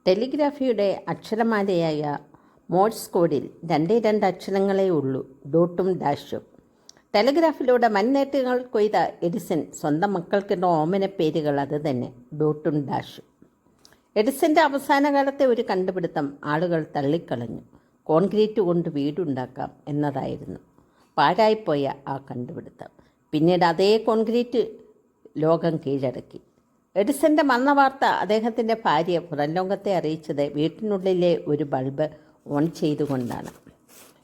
ടെലിഗ്രാഫിയുടെ അക്ഷരമാലയായ Morse കോഡിൽ രണ്ടേ രണ്ട് അക്ഷരങ്ങളേ ഉള്ളൂ, ഡോട്ടും ഡാഷും. ടെലിഗ്രാഫിലൂടെ വൻനേട്ടങ്ങൾ കൊയ്ത എഡിസൺ സ്വന്തം മക്കൾക്കിട്ട ഓമന പേരുകൾ അത് തന്നെ, ഡോട്ടും ഡാഷും. എഡിസൻ്റെ അവസാന കാലത്തെ ഒരു കണ്ടുപിടുത്തം ആളുകൾ തള്ളിക്കളഞ്ഞു. കോൺക്രീറ്റ് കൊണ്ട് വീടുണ്ടാക്കാം എന്നതായിരുന്നു പാഴായിപ്പോയ ആ കണ്ടുപിടുത്തം. പിന്നീട് അതേ കോൺക്രീറ്റ് ലോകം കീഴടക്കി. എഡിസൻ്റെ മരണവാർത്ത അദ്ദേഹത്തിൻ്റെ ഭാര്യ പുറംലോകത്തെ അറിയിച്ചത് വീട്ടിനുള്ളിലെ ഒരു ബൾബ് ഓൺ ചെയ്തുകൊണ്ടാണ്.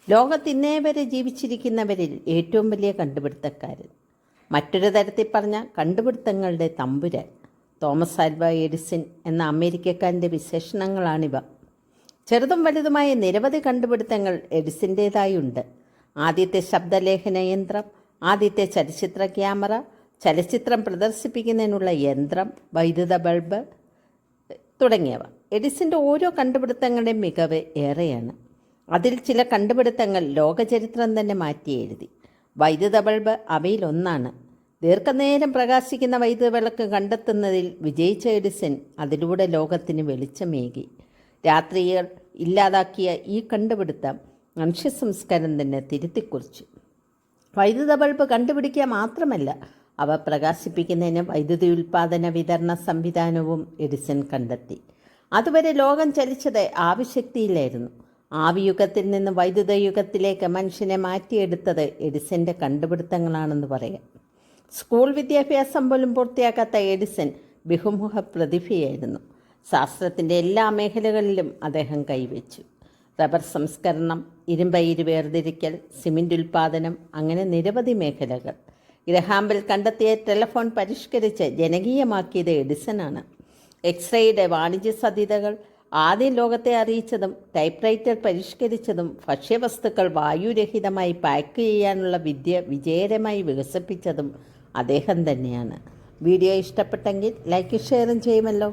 ലോകത്തിന്നേ വരെ ജീവിച്ചിരിക്കുന്നവരിൽ ഏറ്റവും വലിയ കണ്ടുപിടുത്തക്കാരൻ, മറ്റൊരു തരത്തിൽ പറഞ്ഞ കണ്ടുപിടുത്തങ്ങളുടെ തമ്പുരാൻ, തോമസ് ആൽവ എഡിസൺ എന്ന അമേരിക്കക്കാരൻ്റെ വിശേഷണങ്ങളാണിവ. ചെറുതും വലുതുമായ നിരവധി കണ്ടുപിടുത്തങ്ങൾ എഡിസൻ്റേതായുണ്ട്. ആദ്യത്തെ ശബ്ദലേഖന യന്ത്രം, ആദ്യത്തെ ചലച്ചിത്ര ക്യാമറ, ചലച്ചിത്രം പ്രദർശിപ്പിക്കുന്നതിനുള്ള യന്ത്രം, വൈദ്യുത ബൾബ് തുടങ്ങിയവ. എഡിസൻ്റെ ഓരോ കണ്ടുപിടുത്തങ്ങളുടെയും മികവ് ഏറെയാണ്. അതിൽ ചില കണ്ടുപിടുത്തങ്ങൾ ലോകചരിത്രം തന്നെ മാറ്റി എഴുതി. വൈദ്യുത ബൾബ് അവയിലൊന്നാണ്. ദീർഘനേരം പ്രകാശിക്കുന്ന വൈദ്യുത വിളക്ക് കണ്ടെത്തുന്നതിൽ വിജയിച്ച എഡിസൺ അതിലൂടെ ലോകത്തിന് വെളിച്ചമേകി. രാത്രികൾ ഇല്ലാതാക്കിയ ഈ കണ്ടുപിടുത്തം മനുഷ്യ സംസ്കാരം തന്നെ തിരുത്തിക്കുറിച്ചു. വൈദ്യുത ബൾബ് കണ്ടുപിടിക്കുക മാത്രമല്ല, അവ പ്രകാശിപ്പിക്കുന്നതിന് വൈദ്യുതി ഉൽപ്പാദന വിതരണ സംവിധാനവും എഡിസൺ കണ്ടെത്തി. അതുവരെ ലോകം ചലിച്ചത് ആവിശക്തിയിലായിരുന്നു. ആവിയുഗത്തിൽ നിന്ന് വൈദ്യുത യുഗത്തിലേക്ക് മനുഷ്യനെ മാറ്റിയെടുത്തത് എഡിസൻ്റെ കണ്ടുപിടുത്തങ്ങളാണെന്ന് പറയാം. സ്കൂൾ വിദ്യാഭ്യാസം പോലും പൂർത്തിയാക്കാത്ത എഡിസൺ ബഹുമുഖ പ്രതിഭയായിരുന്നു. ശാസ്ത്രത്തിൻ്റെ എല്ലാ മേഖലകളിലും അദ്ദേഹം കൈവച്ചു. റബ്ബർ സംസ്കരണം, ഇരുമ്പയിര് വേർതിരിക്കൽ, സിമൻ്റ് ഉൽപ്പാദനം, അങ്ങനെ നിരവധി മേഖലകൾ. ഗ്രഹാംബെൽ കണ്ടെത്തിയ ടെലഫോൺ പരിഷ്കരിച്ച് ജനകീയമാക്കിയത് എഡിസനാണ്. എക്സ്റേയുടെ വാണിജ്യ സാധ്യതകൾ ആദ്യം ലോകത്തെ അറിയിച്ചതും ടൈപ്പ് റൈറ്റർ പരിഷ്കരിച്ചതും ഭക്ഷ്യവസ്തുക്കൾ വായുരഹിതമായി പാക്ക് ചെയ്യാനുള്ള വിദ്യ വിജയകരമായി വികസിപ്പിച്ചതും അദ്ദേഹം തന്നെയാണ്. വീഡിയോ ഇഷ്ടപ്പെട്ടെങ്കിൽ ലൈക്ക് ഷെയറും ചെയ്യുമല്ലോ.